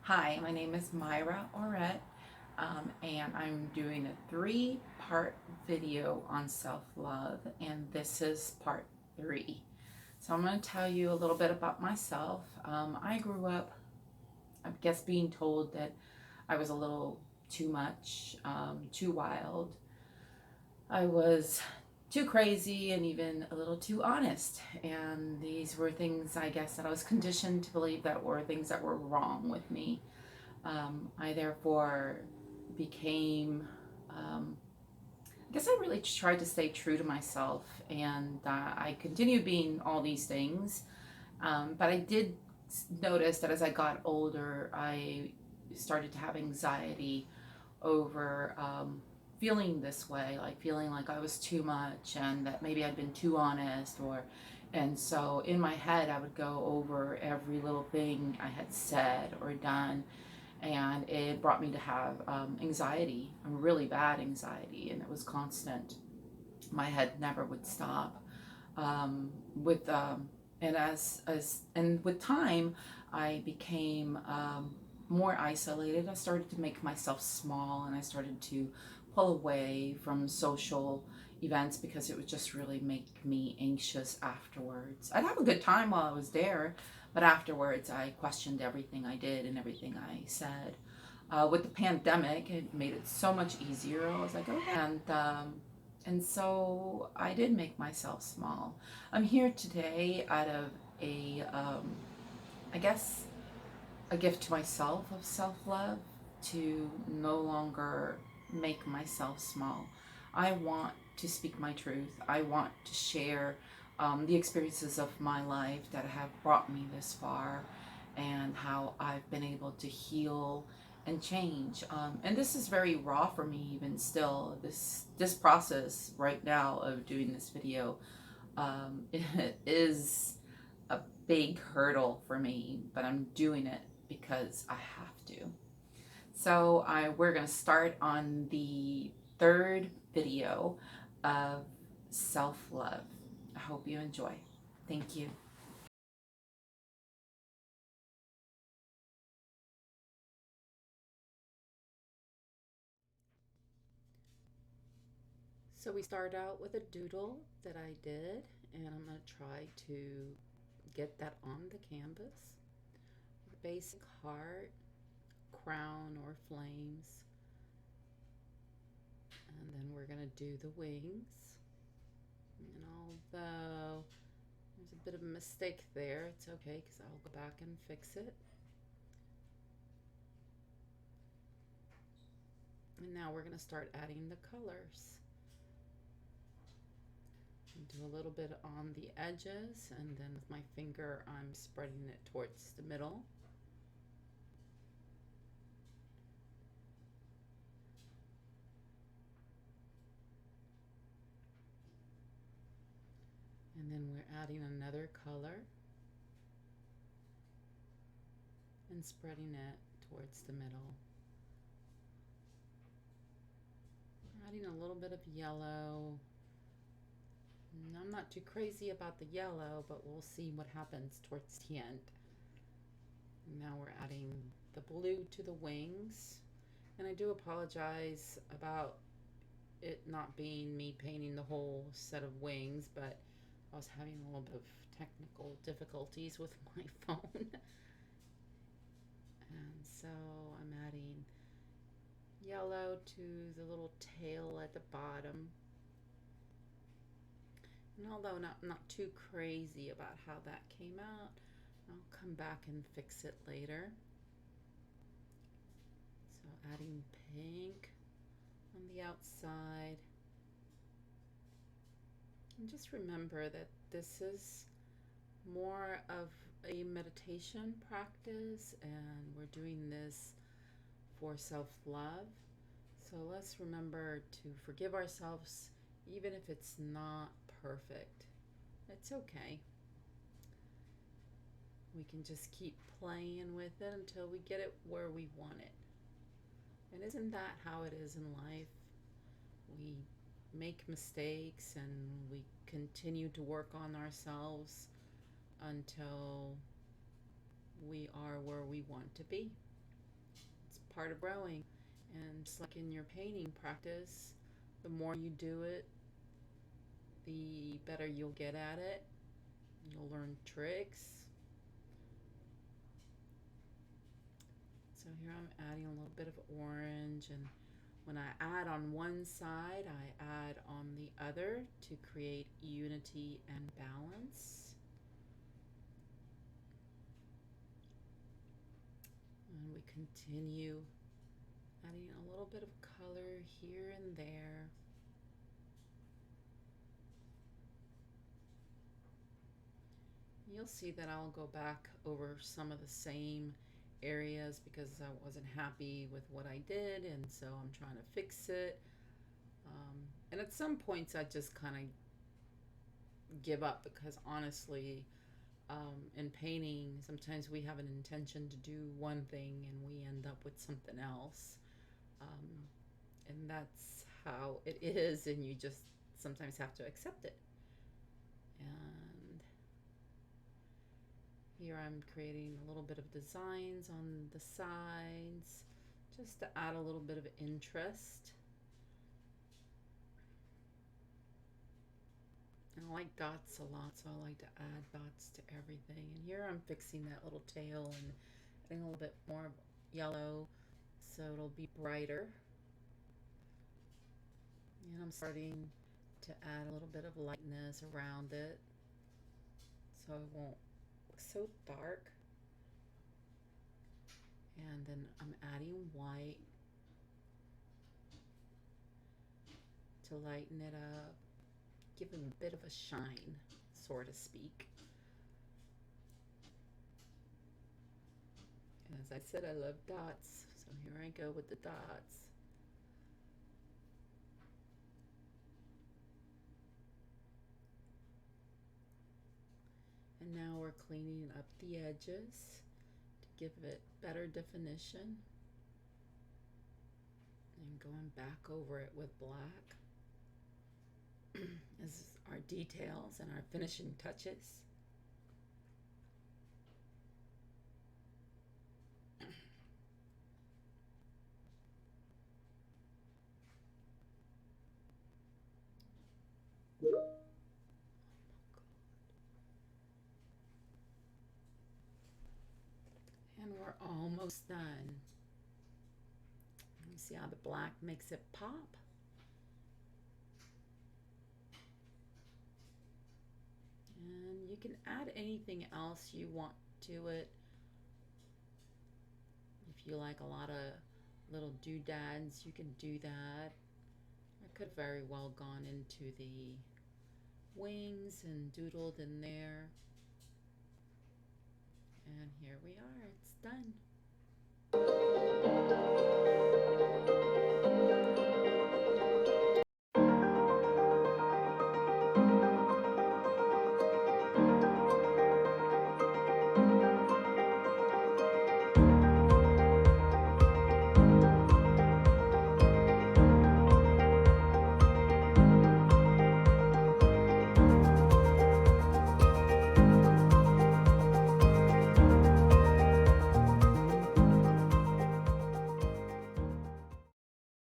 Hi, my name is Myra Orette, and I'm doing a three-part video on self-love, and this is part three. So I'm going to tell you a little bit about myself. I grew up, I guess, being told that I was a little too much, too wild. I was too crazy and even a little too honest. And these were things, I guess, that I was conditioned to believe that were things that were wrong with me. I therefore became, I guess I really tried to stay true to myself, and I continued being all these things. But I did notice that as I got older, I started to have anxiety over feeling this way, like feeling like I was too much and that maybe I'd been too honest, and so in my head I would go over every little thing I had said or done, and it brought me to have anxiety, really bad anxiety, and it was constant. My head never would stop. With and as and with time, I became more isolated. I started to make myself small, and I started to pull away from social events because it would just really make me anxious afterwards. I'd have a good time while I was there, but afterwards I questioned everything I did and everything I said. With the pandemic, it made it so much easier. I was like, okay, and so I did make myself small. I'm here today out of I guess, a gift to myself of self love, to no longer make myself small. I want to speak my truth. I want to share the experiences of my life that have brought me this far, and how I've been able to heal and change. And this is very raw for me, even still. This process right now of doing this video it is a big hurdle for me, but I'm doing it because I have to. So we're going to start on the third video of self-love. I hope you enjoy. Thank you. So we start out with a doodle that I did, and I'm going to try to get that on the canvas. Basic heart, crown, or flames. And then we're going to do the wings. And although there's a bit of a mistake there, it's okay because I'll go back and fix it. And now we're going to start adding the colors. Do a little bit on the edges, and then with my finger I'm spreading it towards the middle. And then we're adding another color and spreading it towards the middle. Adding a little bit of yellow. I'm not too crazy about the yellow, but we'll see what happens towards the end. Now we're adding the blue to the wings. And I do apologize about it not being me painting the whole set of wings, but I was having a little bit of technical difficulties with my phone. And so I'm adding yellow to the little tail at the bottom. And although not too crazy about how that came out, I'll come back and fix it later. So adding pink on the outside. And just remember that this is more of a meditation practice, and we're doing this for self-love. So let's remember to forgive ourselves even if it's not perfect. It's okay. We can just keep playing with it until we get it where we want it. And isn't that how it is in life? We make mistakes and we continue to work on ourselves until we are where we want to be. part of growing. And just like in your painting practice, the more you do it, the better you'll get at it. You'll learn tricks. So here I'm adding a little bit of orange, and when I add on one side, I add on the other to create unity and balance. And we continue adding a little bit of color here and there. You'll see that I'll go back over some of the same areas because I wasn't happy with what I did, and so I'm trying to fix it. And at some points I just kind of give up because honestly, in painting, sometimes we have an intention to do one thing and we end up with something else. And that's how it is, and you just sometimes have to accept it. And here I'm creating a little bit of designs on the sides just to add a little bit of interest. And I like dots a lot, so I like to add dots to everything. And here I'm fixing that little tail and adding a little bit more yellow so it'll be brighter. And I'm starting to add a little bit of lightness around it so it won't look so dark. And then I'm adding white to lighten it up, give it a bit of a shine, so to speak. And as I said, I love dots, so here I go with the dots. And now we're cleaning up the edges to give it better definition. And going back over it with black as our details and our finishing touches. And we're almost done. You see how the black makes it pop? And you can add anything else you want to it. If you like a lot of little doodads, you can do that. I could have very well gone into the wings and doodled in there. And here we are, it's done.